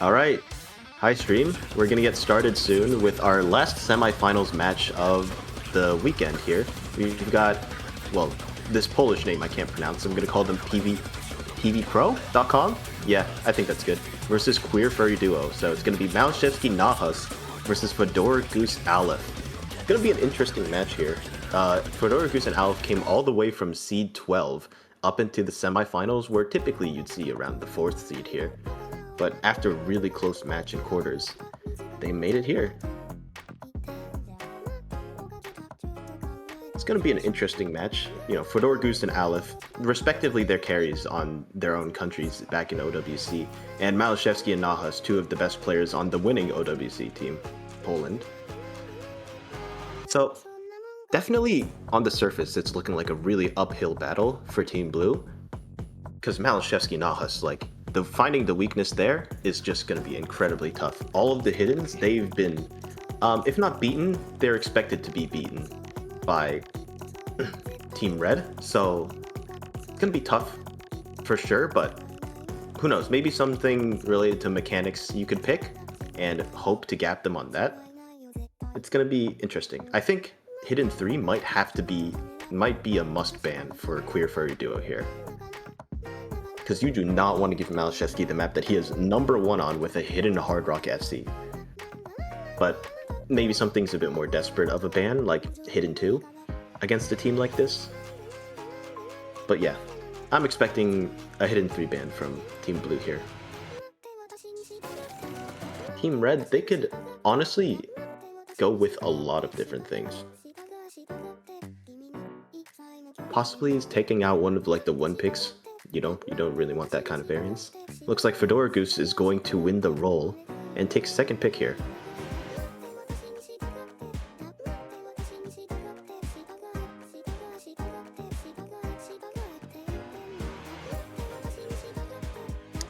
Alright, hi stream. We're gonna get started soon with our last semifinals match of the weekend here. We've got, well, this Polish name I can't pronounce. I'm gonna call them PVPro.com? Yeah, I think that's good. Versus Queer Furry Duo. So it's gonna be Malashevsky Nahus versus Fedor Goose Aleph. It's gonna be an interesting match here. Fedor Goose and Aleph came all the way from seed 12 up into the semifinals, where typically you'd see around the 4th seed here. But after a really close match in quarters, they made it here. It's going to be an interesting match. You know, Fedor Goose and Aleph, respectively their carries on their own countries back in OWC, and Malashevsky and Nahus, two of the best players on the winning OWC team, Poland. So, definitely on the surface, it's looking like a really uphill battle for Team Blue, because Malashevsky Nahus, like, finding the weakness there is just going to be incredibly tough. All of the hiddens, they've been, if not beaten, they're expected to be beaten by Team Red, so it's going to be tough for sure, but who knows, maybe something related to mechanics you could pick and hope to gap them on that. It's going to be interesting. I think Hidden 3 might be a must ban for Queer Furry Duo here. Because you do not want to give Malashevsky the map that he is #1 on with a hidden Hard Rock FC. But maybe something's a bit more desperate of a ban, like Hidden 2, against a team like this. But yeah, I'm expecting a Hidden 3 ban from Team Blue here. Team Red, they could honestly go with a lot of different things. Possibly taking out one of like the 1-picks. You don't really want that kind of variance. Looks like Fedor Goose is going to win the roll and take second pick here.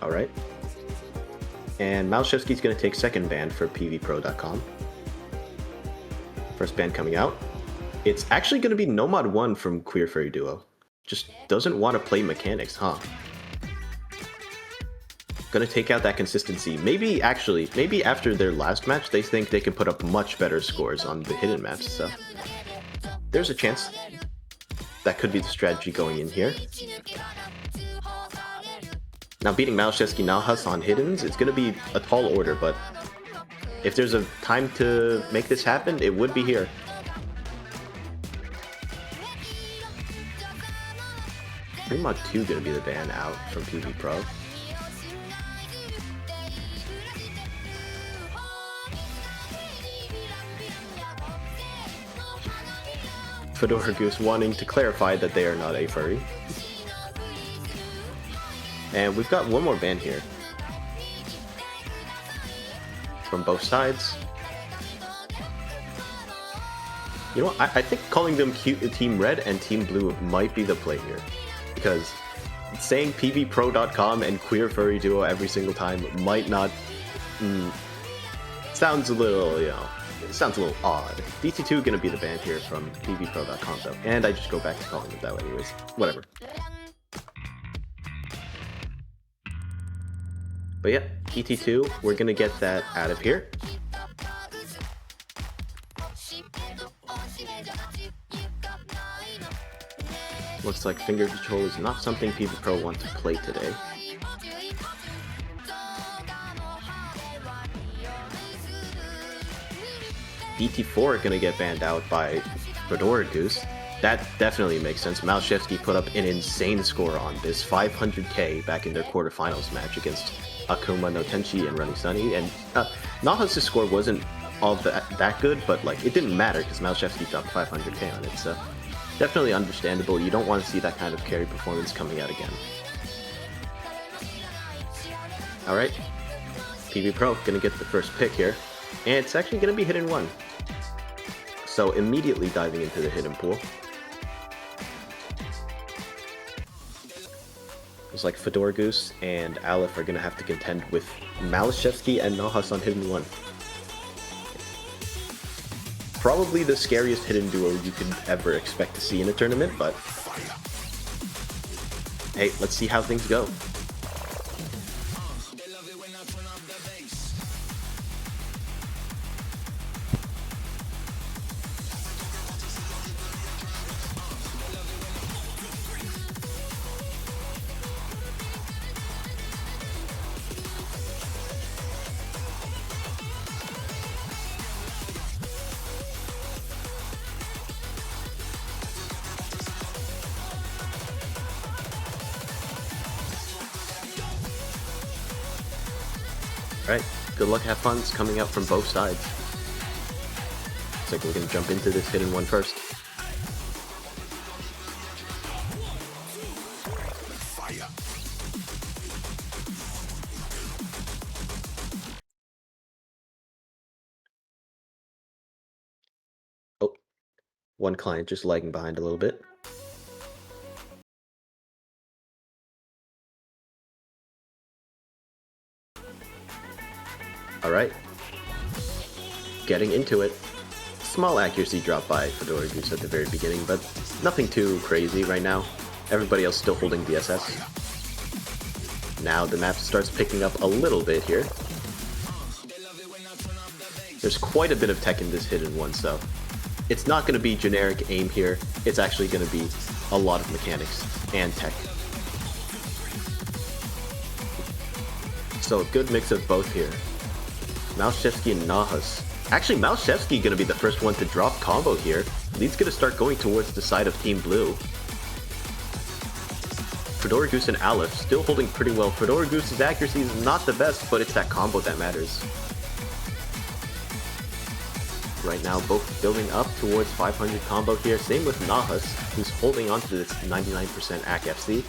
Alright. And Malashevsky's going to take second ban for PVPro.com. First ban coming out. It's actually going to be Nomad1 from Queer Furry Duo. Just doesn't want to play mechanics, huh? Gonna take out that consistency. Maybe after their last match, they think they can put up much better scores on the hidden maps, so there's a chance that could be the strategy going in here. Now, beating Malashevsky Nahus on hiddens, it's gonna be a tall order, but if there's a time to make this happen, it would be here. Mod 2 gonna be the ban out from PV Pro. Fedor Goose wanting to clarify that they are not a furry. And we've got one more ban here. From both sides. You know what, I think calling them Team Red and Team Blue might be the play here. Because saying PVPro.com and Queer Furry Duo every single time might not... sounds a little, you know, it sounds a little odd. DT2 gonna be the ban here from PVPro.com though, and I just go back to calling it that anyways. Whatever. But yeah, DT2, we're gonna get that out of here. Looks like finger control is not something PV Pro want to play today. DT4 are gonna get banned out by Fedor Goose. That definitely makes sense. Malashevsky put up an insane score on this, 500k back in their quarterfinals match against Akuma no Tenchi and Running Sunny. And Nahus' score wasn't all that good, but like it didn't matter because Malashevsky dropped 500k on it. So definitely understandable. You don't want to see that kind of carry performance coming out again. Alright, PV Pro gonna get the first pick here, and it's actually gonna be Hidden 1. So immediately diving into the hidden pool. Looks like Fedor Goose and Aleph are gonna have to contend with Malashevsky and Nahus on Hidden 1. Probably the scariest hidden duo you could ever expect to see in a tournament, but hey, let's see how things go. Alright, good luck, have fun. It's coming out from both sides. Looks like we're gonna jump into this hidden one first. Oh, one client just lagging behind a little bit. Alright. Getting into it. Small accuracy drop by Fedora Goose at the very beginning, but nothing too crazy right now. Everybody else still holding DSS. Now the map starts picking up a little bit here. There's quite a bit of tech in this hidden one, so it's not going to be generic aim here. It's actually going to be a lot of mechanics and tech. So a good mix of both here. Malshevsky and Nahas. Actually, Malshevsky going to be the first one to drop combo here. Lead's going to start going towards the side of Team Blue. Fedora Goose and Aleph still holding pretty well. Fedora Goose's accuracy is not the best, but it's that combo that matters. Right now, both building up towards 500 combo here. Same with Nahas, who's holding on to this 99% AC FC.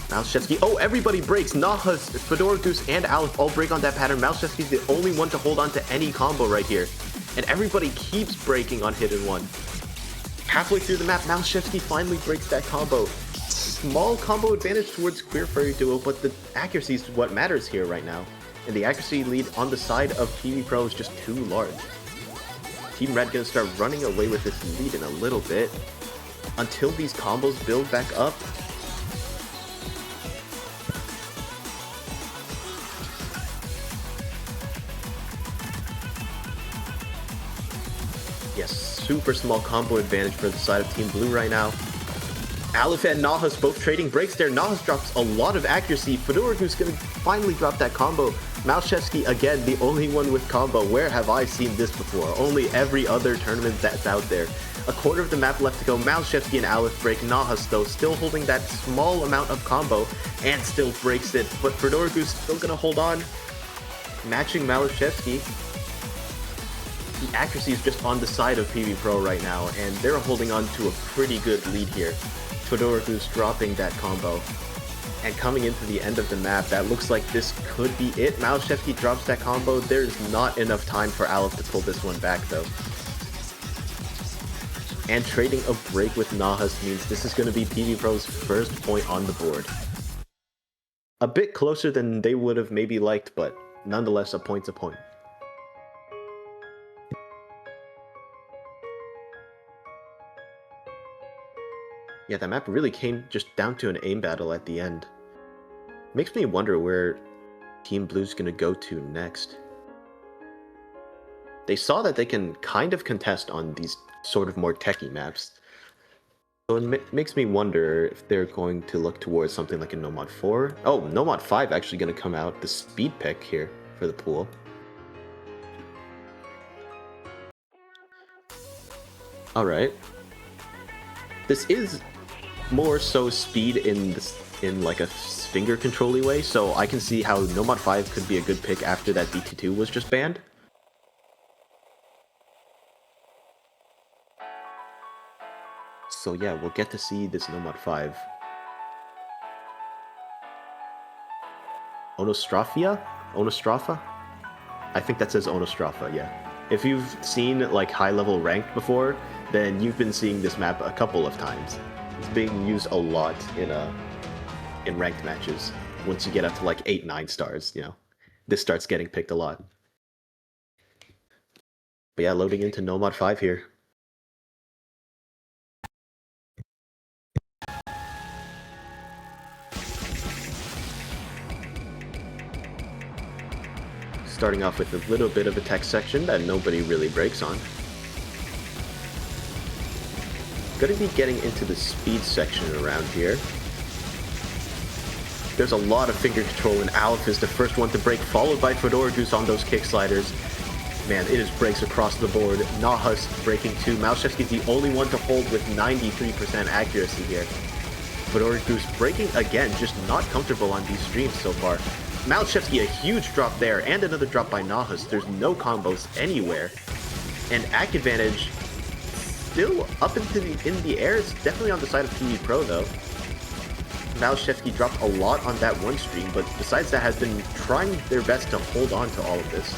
Malshevsky, oh, everybody breaks. Nahas, Fedora Goose, and Aleph all break on that pattern. Malshevsky's the only one to hold on to any combo right here. And everybody keeps breaking on hidden one. Halfway through the map, Malshevsky finally breaks that combo. Small combo advantage towards Queer Furry duo, but the accuracy is what matters here right now. And the accuracy lead on the side of TV Pro is just too large. Team Red gonna start running away with this lead in a little bit. Until these combos build back up. Yes, super small combo advantage for the side of Team Blue right now. Aleph and Nahas both trading breaks there. Nahas drops a lot of accuracy. Fedora Goose gonna finally drop that combo. Malshevsky, again, the only one with combo. Where have I seen this before? Only every other tournament that's out there. A quarter of the map left to go. Malshevsky and Aleph break. Nahas, though, still holding that small amount of combo and still breaks it. But Fedora Goose still gonna hold on. Matching Malshevsky. The accuracy is just on the side of PV Pro right now, and they're holding on to a pretty good lead here. Fedora Goose dropping that combo. And coming into the end of the map, that looks like this could be it. Malshevsky drops that combo. There's not enough time for Aleph to pull this one back, though. And trading a break with Nahas means this is going to be PV Pro's first point on the board. A bit closer than they would have maybe liked, but nonetheless a point's a point. Yeah, that map really came just down to an aim battle at the end. Makes me wonder where Team Blue's gonna go to next. They saw that they can kind of contest on these sort of more techie maps. So it makes me wonder if they're going to look towards something like a Nomad 4. Oh, Nomad 5 actually gonna come out, the speed pick here for the pool. Alright. This is more so speed in like a finger control-y way, so I can see how Nomad 5 could be a good pick after that DT2 was just banned. So yeah, we'll get to see this Nomad 5. Onostrafa? I think that says Onostrafa, yeah. If you've seen like high-level ranked before, then you've been seeing this map a couple of times. It's being used a lot in ranked matches. Once you get up to like 8-9 stars, you know, this starts getting picked a lot. But yeah, loading into Nomad 5 here. starting off with a little bit of a tech section that nobody really breaks on. Gonna be getting into the speed section around here. There's a lot of finger control, and Aleph is the first one to break, followed by Fedora Goose on those kick sliders. Man, it is breaks across the board. Nahus breaking too. Malashevsky's the only one to hold with 93% accuracy here. Fedora Goose breaking again, just not comfortable on these streams so far. Malashevsky, a huge drop there, and another drop by Nahus. There's no combos anywhere. And Act Advantage still up in the air. It's definitely on the side of PV Pro though. Malashevsky dropped a lot on that one stream, but besides that has been trying their best to hold on to all of this.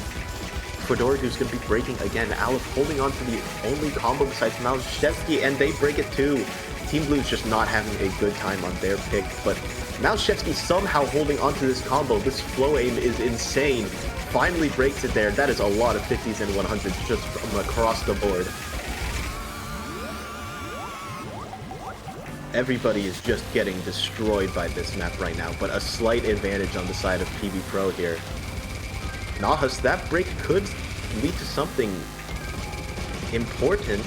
Fedora Goose going to be breaking again. Aleph holding on to the only combo besides Malashevsky, and they break it too. Team Blue's just not having a good time on their pick, but Malashevsky somehow holding onto this combo. This flow aim is insane. Finally breaks it there. That is a lot of 50s and 100s just from across the board. Everybody is just getting destroyed by this map right now, but a slight advantage on the side of PV Pro here. Nahus, that break could lead to something important.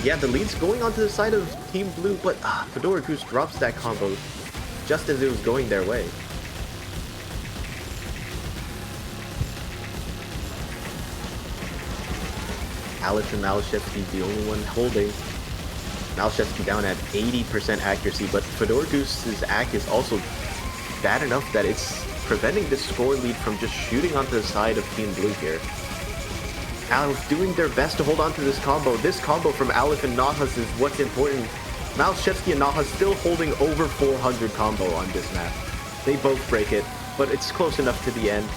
Yeah, the lead's going onto the side of Team Blue, but Fedora Goose drops that combo just as it was going their way. Aleph and Malashevsky the only one holding. Malashevsky down at 80% accuracy, but Fedora Goose's act is also bad enough that it's preventing this score lead from just shooting onto the side of Team Blue here. Aleph doing their best to hold on to this combo. This combo from Aleph and Nahus is what's important. Malashevsky and Nahus still holding over 400 combo on this map. They both break it, but it's close enough to the end,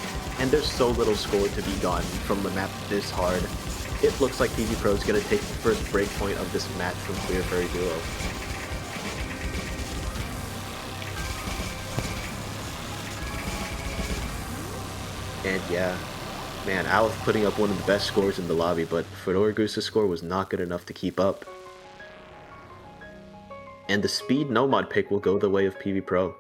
and there's so little score to be gone from a map this hard. It looks like PV Pro is going to take the first break point of this match from Clear Furry Duo. And yeah, man, Aleph putting up one of the best scores in the lobby, but Fedora Goose's score was not good enough to keep up. And the speed no mod pick will go the way of PV Pro.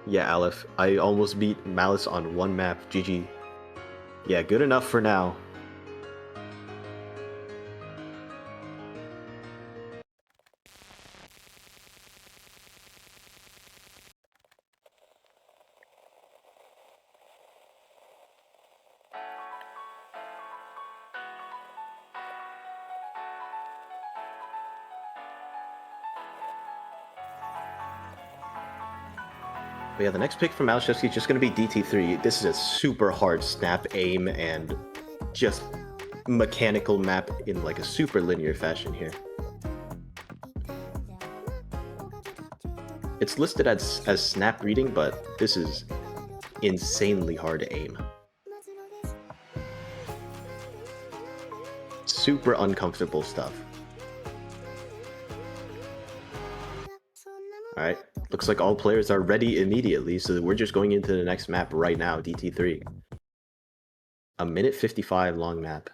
Yeah, Aleph, I almost beat Malice on one map. GG. Yeah, good enough for now. But yeah, the next pick from Malashevsky is just going to be DT3. This is a super hard snap aim and just mechanical map in like a super linear fashion here. It's listed as snap reading, but this is insanely hard to aim. Super uncomfortable stuff. Alright, looks like all players are ready immediately, so we're just going into the next map right now, DT3. A minute 55 long map.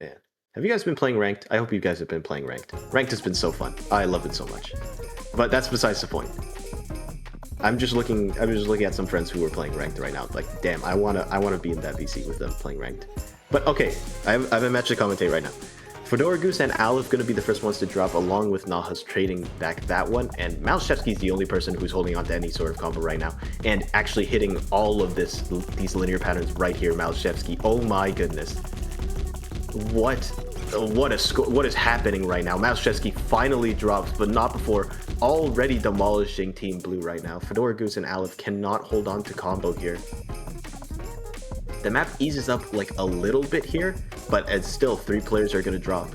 Man, have you guys been playing Ranked? I hope you guys have been playing Ranked. Ranked has been so fun. I love it so much. But that's besides the point. I'm just looking at some friends who are playing Ranked right now. Like, damn, I wanna be in that VC with them playing Ranked. But okay, I have a match to commentate right now. Fedora Goose and Aleph going to be the first ones to drop, along with Nahus trading back that one, and Malashevsky's the only person who's holding on to any sort of combo right now, and actually hitting all of these linear patterns right here. Malashevsky, oh my goodness. What a score, what is happening right now? Malashevsky finally drops, but not before already demolishing Team Blue right now. Fedora Goose and Aleph cannot hold on to combo here. The map eases up like a little bit here, but it's still 3 players are going to drop.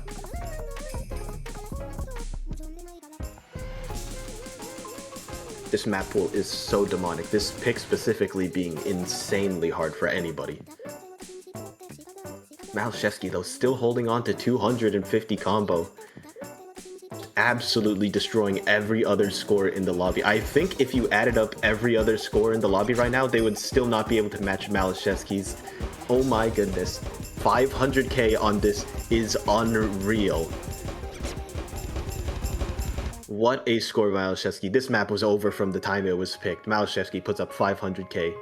This map pool is so demonic. This pick specifically being insanely hard for anybody. Malashevsky, though, still holding on to 250 combo. Absolutely destroying every other score in the lobby. I think if you added up every other score in the lobby right now, they would still not be able to match Malashevsky's. Oh my goodness. 500k on this is unreal. What a score, Malashevsky. This map was over from the time it was picked. Malashevsky puts up 500k.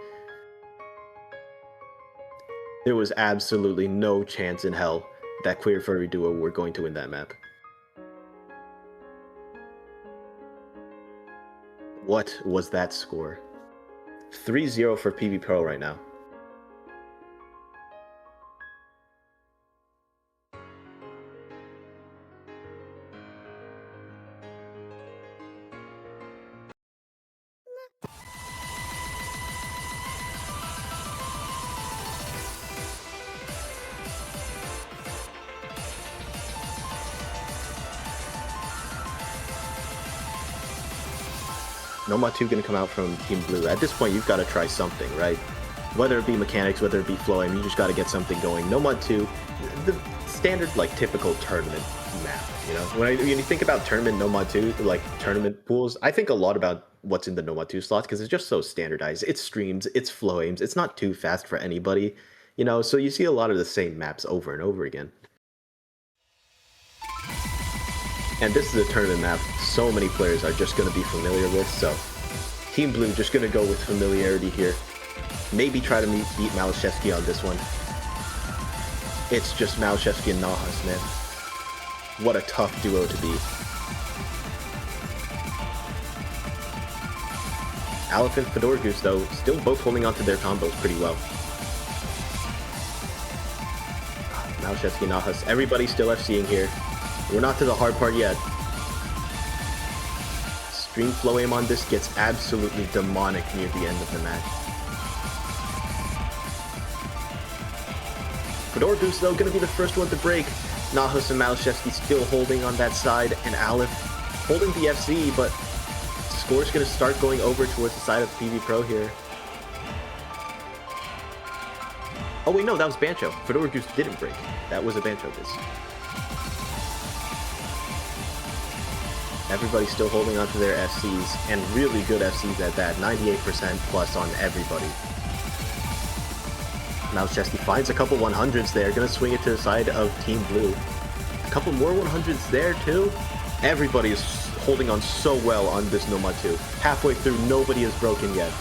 There was absolutely no chance in hell that Queer Furry duo were going to win that map. What was that score? 3-0 for PB Pro right now. Noma 2 gonna come out from Team Blue. At this point, you've got to try something, right? Whether it be mechanics, whether it be flow aim, you just got to get something going. Noma 2, the standard, like, typical tournament map, you know? When you think about tournament Noma 2, like, tournament pools, I think a lot about what's in the Noma 2 slots, because it's just so standardized. It's streams, it's flow aims, it's not too fast for anybody, you know? So you see a lot of the same maps over and over again. And this is a tournament map so many players are just going to be familiar with, so Team Blue just going to go with familiarity here. Maybe try to beat Malashevsky on this one. It's just Malashevsky and Nahas, man. What a tough duo to beat. Aleph and Fedor Goose, though, still both holding onto their combos pretty well. Malashevsky and Nahas, everybody's still FCing here. We're not to the hard part yet. Stream flow aim on this gets absolutely demonic near the end of the match. Fedor Goose, though, gonna be the first one to break. Nahas and Malashevsky still holding on that side, and Aleph holding the FC, but score's gonna start going over towards the side of PB Pro here. Oh wait, no, that was Bancho. Fedor Goose didn't break. That was a Bancho diss. Everybody's still holding onto their FCs, and really good FCs at that, 98% plus on everybody. Malashevsky finds a couple 100s there, gonna swing it to the side of Team Blue. A couple more 100s there too. Everybody is holding on so well on this Noma 2. Halfway through, nobody is broken yet.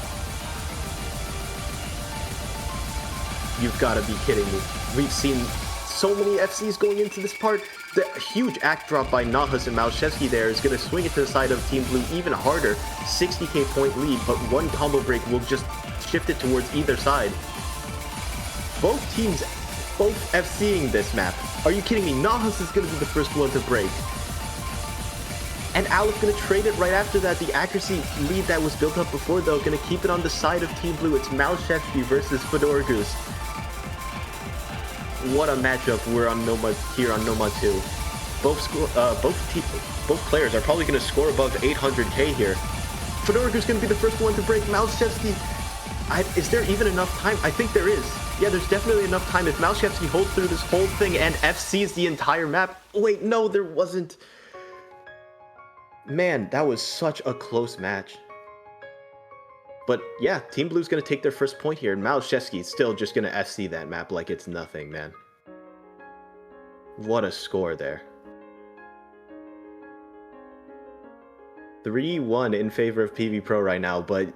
You've gotta be kidding me. We've seen so many FCs going into this part. The huge act drop by Nahas and Malashevsky there is going to swing it to the side of Team Blue even harder. 60k point lead, but one combo break will just shift it towards either side. Both teams, both FCing this map. Are you kidding me? Nahas is going to be the first one to break. And Aleph going to trade it right after that. The accuracy lead that was built up before, though, going to keep it on the side of Team Blue. It's Malashevsky versus Fedor Goose. What a matchup we're on Noma here on Noma 2. Both players are probably going to score above 800k here. Fedor Goose going to be the first one to break. Malashevsky, is there even enough time? I think there is. Yeah, there's definitely enough time. If Malashevsky holds through this whole thing and FCs the entire map. Wait, no, there wasn't. Man, that was such a close match. But yeah, Team Blue's going to take their first point here, and Malashevsky is still just going to FC that map like it's nothing, man. What a score there. 3-1 in favor of PB Pro right now, but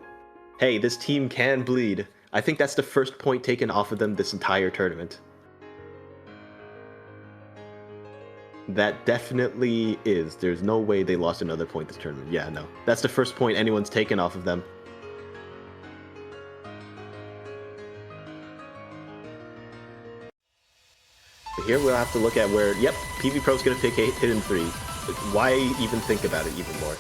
hey, this team can bleed. I think that's the first point taken off of them this entire tournament. That definitely is. There's no way they lost another point this tournament. Yeah, no. That's the first point anyone's taken off of them. Here we'll have to look at where, yep, PB Pro's going to pick Hidden 3. Why even think about it even more?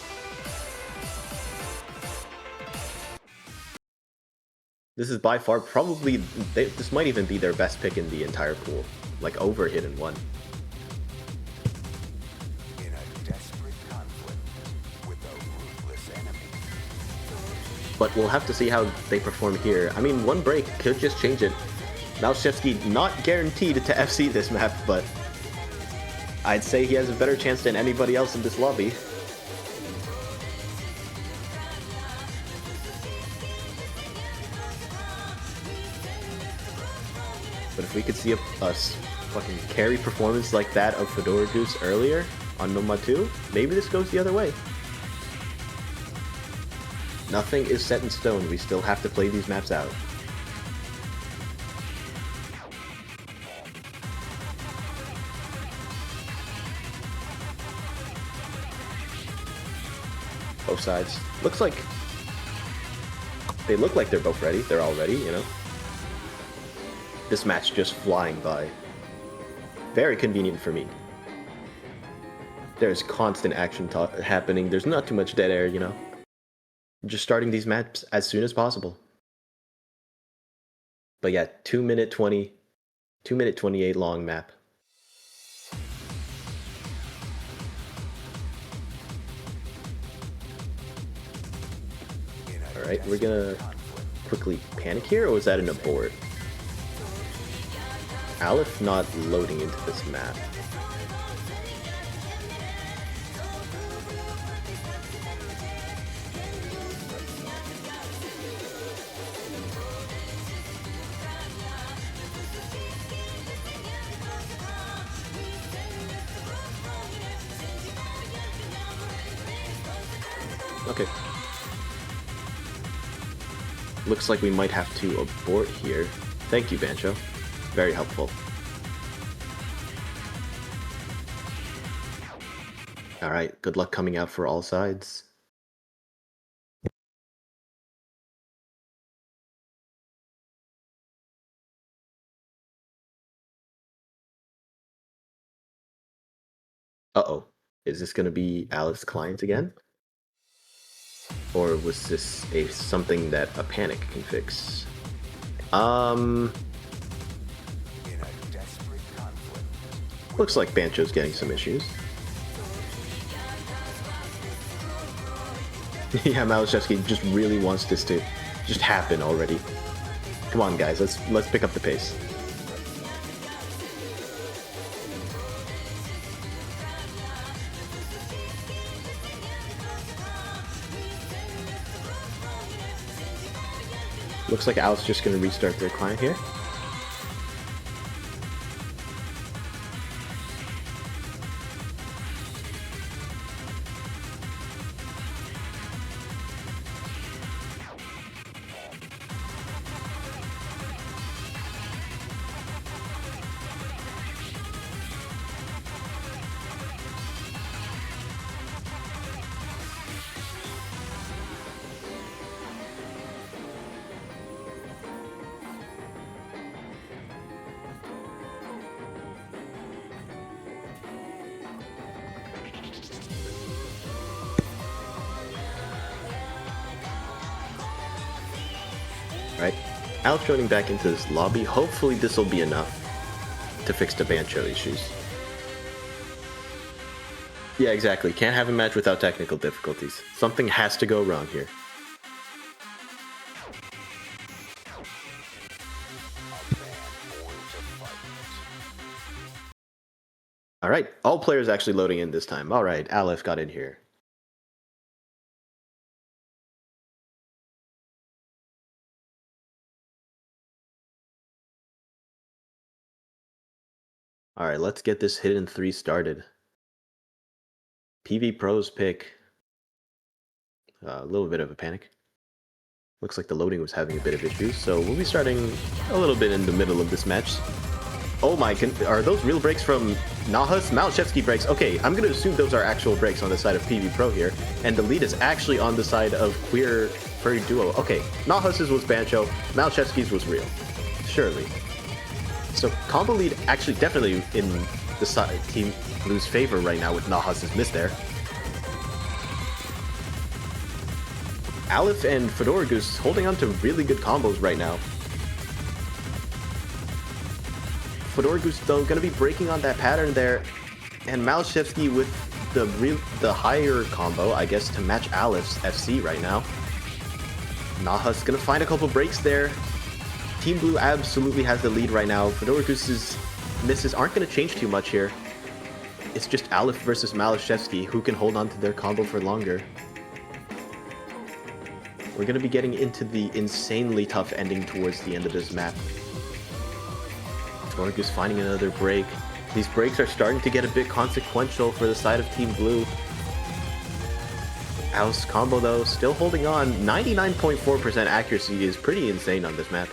This is by far probably, this might even be their best pick in the entire pool. Like over Hidden 1. In a desperate conflict with a ruthless enemy. But we'll have to see how they perform here. I mean, one break could just change it. Malshevsky not guaranteed to FC this map, but I'd say he has a better chance than anybody else in this lobby. But if we could see a fucking carry performance like that of Fedora Goose earlier on Noma 2, maybe this goes the other way. Nothing is set in stone, we still have to play these maps out. Both sides. Looks like... They look like they're both ready. They're all ready, you know? This match just flying by. Very convenient for me. There's constant action happening. There's not too much dead air, you know? Just starting these maps as soon as possible. But yeah, 2-minute 28 long map. Alright, we're gonna quickly panic here, or was that an abort? Aleph not loading into this map. Okay. Looks like we might have to abort here. Thank you, Bancho. Very helpful. Alright, good luck coming out for all sides. Uh-oh. Is this gonna be Alice client again? Or was this something that a panic can fix? Looks like Bancho's getting some issues. Yeah, Malashevsky just really wants this to just happen already. Come on, guys, let's pick up the pace. Looks like Al's just going to restart their client here. Right, Al's joining back into this lobby. Hopefully this will be enough to fix the Bancho issues. Yeah, exactly. Can't have a match without technical difficulties. Something has to go wrong here. Alright, all players actually loading in this time. Alright, Aleph got in here. Alright, let's get this Hidden 3 started. PV Pros pick. A little bit of a panic. Looks like the loading was having a bit of issues, so we'll be starting a little bit in the middle of this match. Oh my, are those real breaks from Nahus? Malashevsky breaks. Okay, I'm going to assume those are actual breaks on the side of PV Pro here, and the lead is actually on the side of Queer Furry Duo. Okay, Nahus's was Bancho, Malashevsky's was real. Surely. So combo lead actually definitely in the Team Blue's favor right now with Nahus's miss there. Aleph and Fedora Goose holding on to really good combos right now. Fedora Goose though going to be breaking on that pattern there, and Malashevsky with the higher combo, I guess, to match Aleph's FC right now. Nahus going to find a couple breaks there. Team Blue absolutely has the lead right now. Fedora Goose's misses aren't going to change too much here. It's just Aleph versus Malashevsky who can hold on to their combo for longer. We're going to be getting into the insanely tough ending towards the end of this map. Fedora Goose finding another break. These breaks are starting to get a bit consequential for the side of Team Blue. Alice's combo though, still holding on. 99.4% accuracy is pretty insane on this map.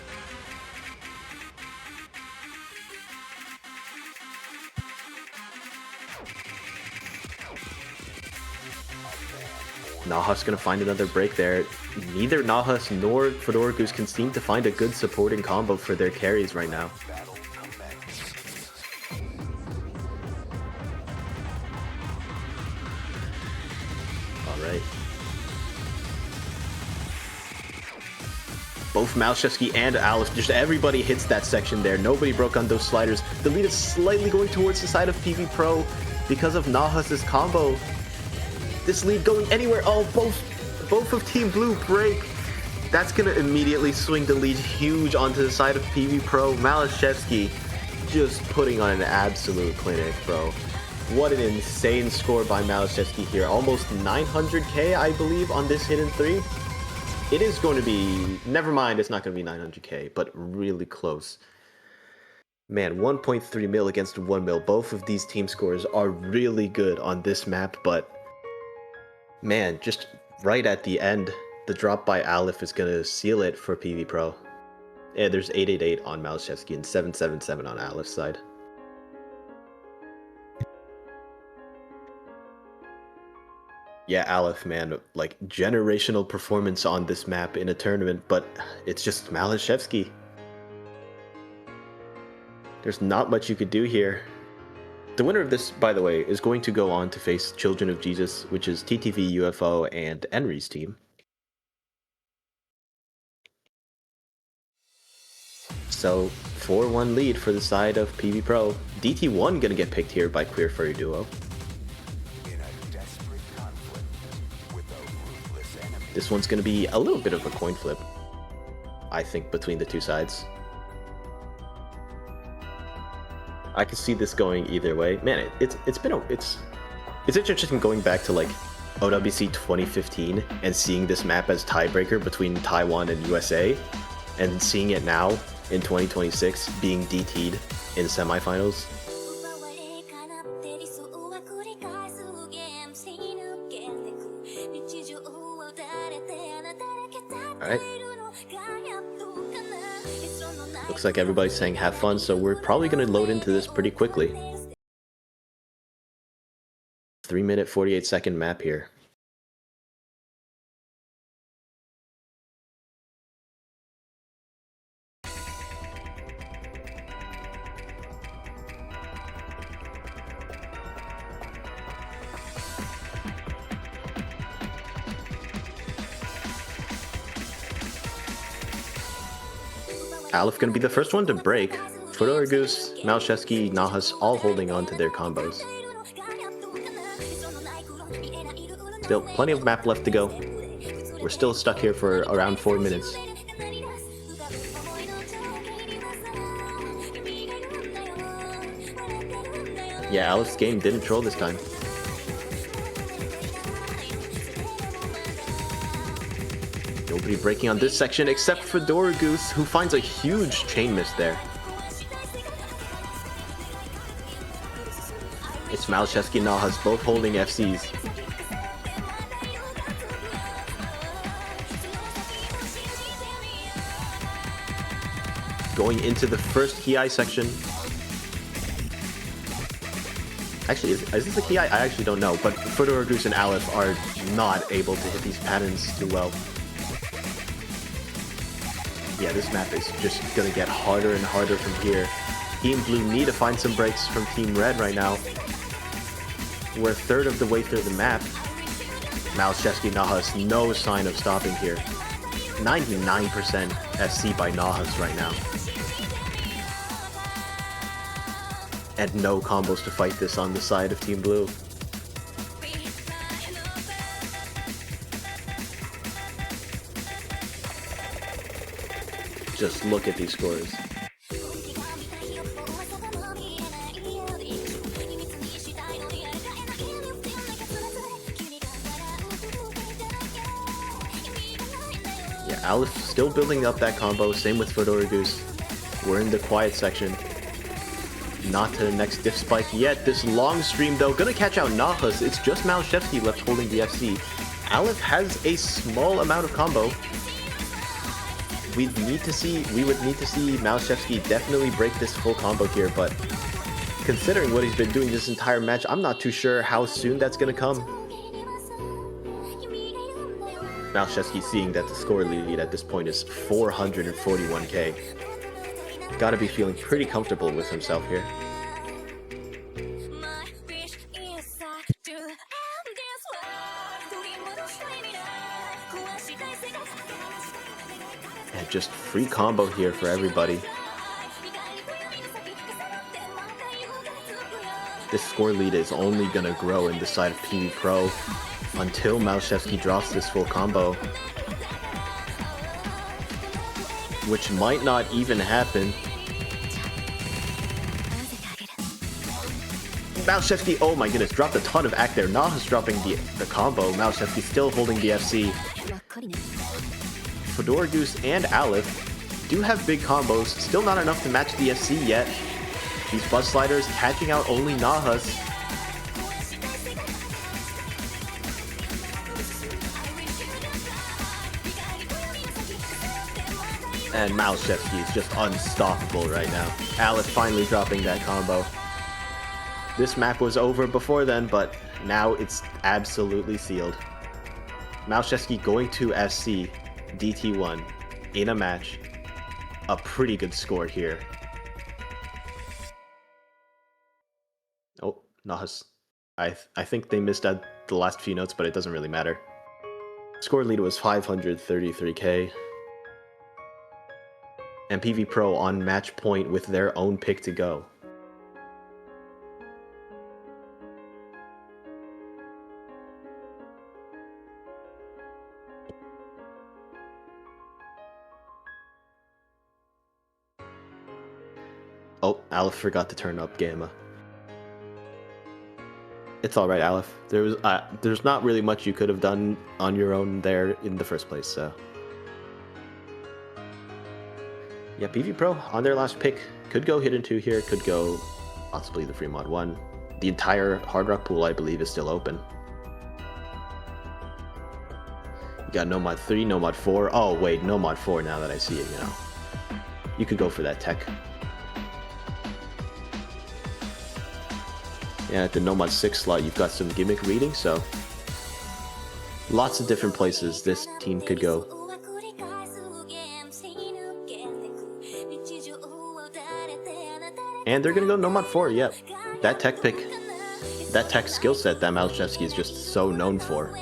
Nahas gonna find another break there. Neither Nahas nor Fedora Goose can seem to find a good supporting combo for their carries right now. Alright. Both Malashevsky and Aleph, just everybody hits that section there. Nobody broke on those sliders. The lead is slightly going towards the side of PV Pro because of Nahas' combo. This lead going anywhere. Oh, both of Team Blue break. That's gonna immediately swing the lead huge onto the side of PV Pro. Malashevsky just putting on an absolute clinic, bro. What an insane score by Malashevsky here. Almost 900k, I believe, on this hidden 3. It is going to be... Never mind, it's not going to be 900k, but really close. Man, 1.3 mil against 1 mil. Both of these team scores are really good on this map, but... Man, just right at the end, the drop by Aleph is going to seal it for PV Pro. Yeah, there's 888 on Malashevsky and 777 on Aleph's side. Yeah, Aleph, man, like, generational performance on this map in a tournament, but it's just Malashevsky. There's not much you could do here. The winner of this, by the way, is going to go on to face Children of Jesus, which is TTV, UFO, and Enry's team. So, 4-1 lead for the side of PV Pro. DT1 gonna get picked here by Queer Furry Duo. This one's gonna be a little bit of a coin flip, I think, between the two sides. I can see this going either way. Man, it's interesting going back to like OWC 2015 and seeing this map as tiebreaker between Taiwan and USA, and seeing it now in 2026 being DT'd in semifinals. Alright. Looks like everybody's saying have fun, so we're probably going to load into this pretty quickly. 3-minute, 48-second map here. Aleph gonna be the first one to break. Fedora Goose, Malashevsky, Nahas all holding on to their combos. Still plenty of map left to go. We're still stuck here for around 4 minutes. Yeah, Aleph's game didn't troll this time. Nobody breaking on this section except for Fedora Goose, who finds a huge chain miss there. It's Malashevsky and Nahas both holding FCs. Going into the first Ki section. Actually, is this a Ki? I actually don't know, but Fedora Goose and Aleph are not able to hit these patterns too well. Yeah, this map is just gonna get harder and harder from here. Team Blue need to find some breaks from Team Red right now. We're a third of the way through the map. Malashevsky, Nahas, no sign of stopping here. 99% SC by Nahas right now. And no combos to fight this on the side of Team Blue. Just look at these scores. Yeah, Aleph still building up that combo. Same with Fedora Goose. We're in the quiet section. Not to the next diff spike yet. This long stream though, gonna catch out Nahus. It's just Malashevsky left holding the FC. Aleph has a small amount of combo. We would need to see Malashevsky definitely break this full combo here, but considering what he's been doing this entire match, I'm not too sure how soon that's gonna come. Malashevsky seeing that the score lead at this point is 441k. Gotta be feeling pretty comfortable with himself here. And just free combo here for everybody. This score lead is only gonna grow in the side of PV Pro until Malashevsky drops this full combo, which might not even happen. Malashevsky, oh my goodness, dropped a ton of act there. Nahus dropping the combo. Malashevsky still holding the FC. Fedora Goose and Aleph do have big combos. Still not enough to match the FC yet. These Buzz Sliders catching out only Nahus. And Malashevsky is just unstoppable right now. Aleph finally dropping that combo. This map was over before then, but now it's absolutely sealed. Malashevsky going to FC DT1 in a match. A pretty good score here. Oh, Nahus. I think they missed out the last few notes, but it doesn't really matter. Score lead was 533k. And PV Pro on match point with their own pick to go. Oh, Aleph forgot to turn up Gamma. It's alright, Aleph. There's not really much you could have done on your own there in the first place, so... Yeah, PV Pro on their last pick. Could go Hidden 2 here, could go possibly the Free Mod 1. The entire Hard Rock pool, I believe, is still open. You got No Mod 3, No Mod 4. Oh, wait, No Mod 4 now that I see it, you know. You could go for that tech. Yeah, at the No Mod 6 slot, you've got some gimmick reading, so... Lots of different places this team could go. And they're gonna go No Mod 4, yep. That tech pick, that tech skill set that Malashevsky is just so known for.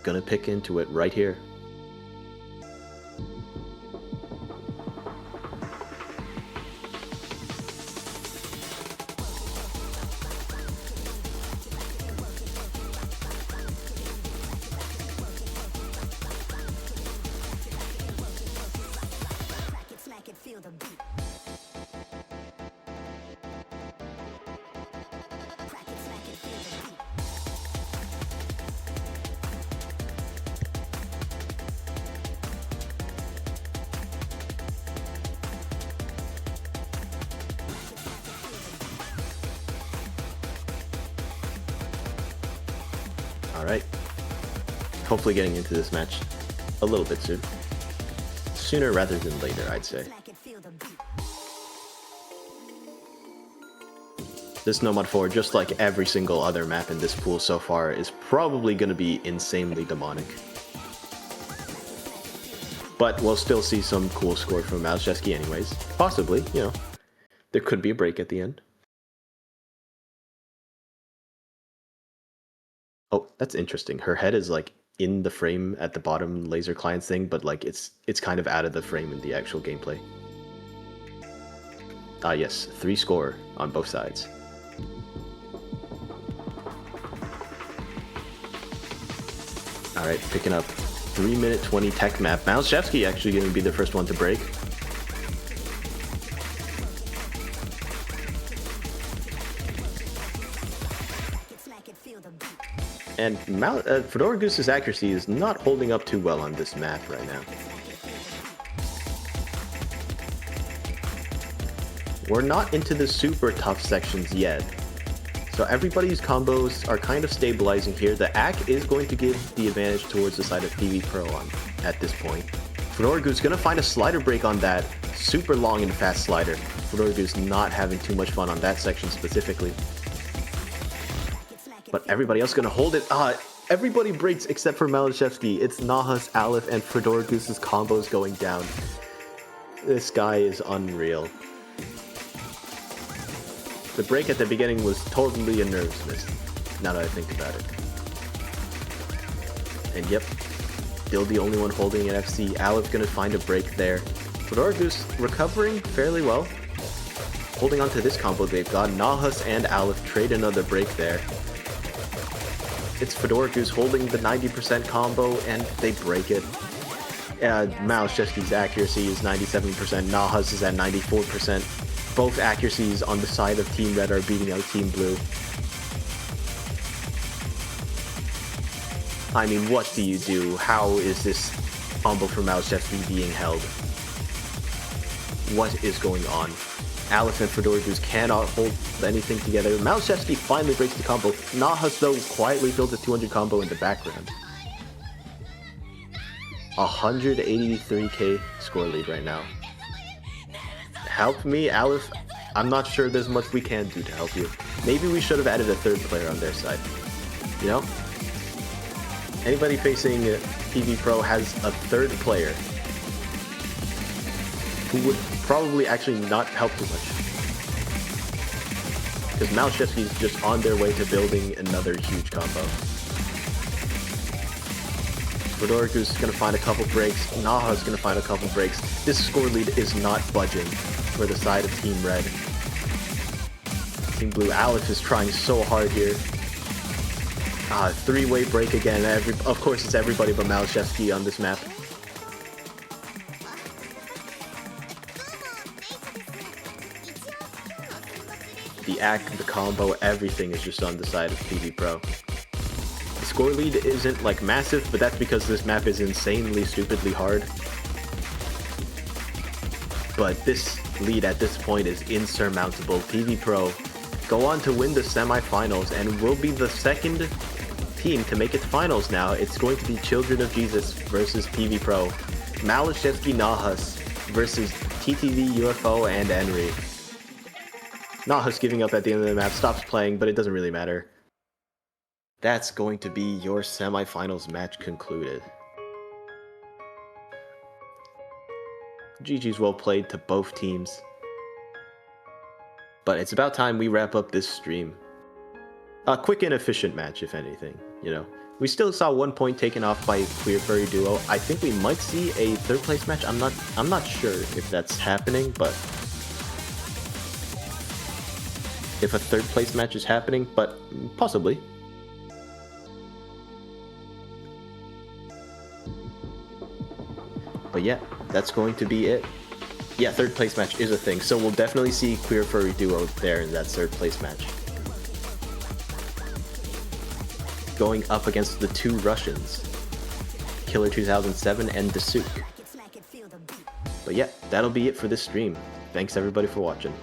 Gonna pick into it right here. Alright. Hopefully getting into this match a little bit soon. Sooner rather than later, I'd say. This No Mod 4, just like every single other map in this pool so far, is probably going to be insanely demonic. But we'll still see some cool score from Malashevsky anyways. Possibly, you know. There could be a break at the end. Oh, that's interesting. Her head is like in the frame at the bottom laser clients thing, but like it's kind of out of the frame in the actual gameplay. Ah yes, 3 score on both sides. Alright, picking up 3-minute 20 tech map. Malashevsky actually going to be the first one to break. And Fedora Goose's accuracy is not holding up too well on this map right now. We're not into the super tough sections yet. So everybody's combos are kind of stabilizing here. The AC is going to give the advantage towards the side of PV Pro at this point. Fedora Goose going to find a slider break on that. Super long and fast slider. Fedora Goose not having too much fun on that section specifically. But everybody else going to hold it. Everybody breaks except for Malashevsky. It's Nahas, Aleph, and Fedora Goose's combos going down. This guy is unreal. The break at the beginning was totally a nerves miss, now that I think about it. And yep, still the only one holding an FC. Aleph gonna find a break there. Fedora Goose recovering fairly well. Holding on to this combo they've got. Nahas and Aleph trade another break there. It's Fedora Goose holding the 90% combo and they break it. Malashevsky's accuracy is 97%, Nahas is at 94%. Both accuracies on the side of Team Red are beating out Team Blue. I mean, what do you do? How is this combo from Malashevsky being held? What is going on? Aleph and Fedora Goose cannot hold anything together. Malashevsky finally breaks the combo. Nahas, though, quietly builds a 200 combo in the background. 183k score lead right now. Help me, Aleph. I'm not sure there's much we can do to help you. Maybe we should have added a third player on their side. You know? Anybody facing PV Pro has a third player who would probably actually not help too much. Because Malashevsky is just on their way to building another huge combo. Fedora Goose is going to find a couple breaks. Naha is going to find a couple breaks. This score lead is not budging for the side of Team Red. Team Blue, Aleph is trying so hard here. Three-way break again. Of course, it's everybody but Malashevsky on this map. The AC, the combo, everything is just on the side of PV Pro. The score lead isn't like massive, but that's because this map is insanely, stupidly hard. But this lead at this point is insurmountable. PV Pro go on to win the semifinals and will be the second team to make it to finals now. It's going to be Children of Jesus versus PV Pro. Malashevsky Nahas versus TTV, UFO, and Henry. Nahas giving up at the end of the map, stops playing, but it doesn't really matter. That's going to be your semifinals match concluded. GG's well played to both teams. But it's about time we wrap up this stream. A quick and efficient match, if anything, you know. We still saw 1 point taken off by Queer Furry Duo. I think we might see a third place match. I'm not sure if that's happening, but if a third place match is happening, but possibly. But yeah, that's going to be it. Yeah, third place match is a thing, so we'll definitely see Queer Furry Duo there in that third place match. Going up against the two Russians, Killer 2007 and Toczek. But yeah, that'll be it for this stream. Thanks everybody for watching.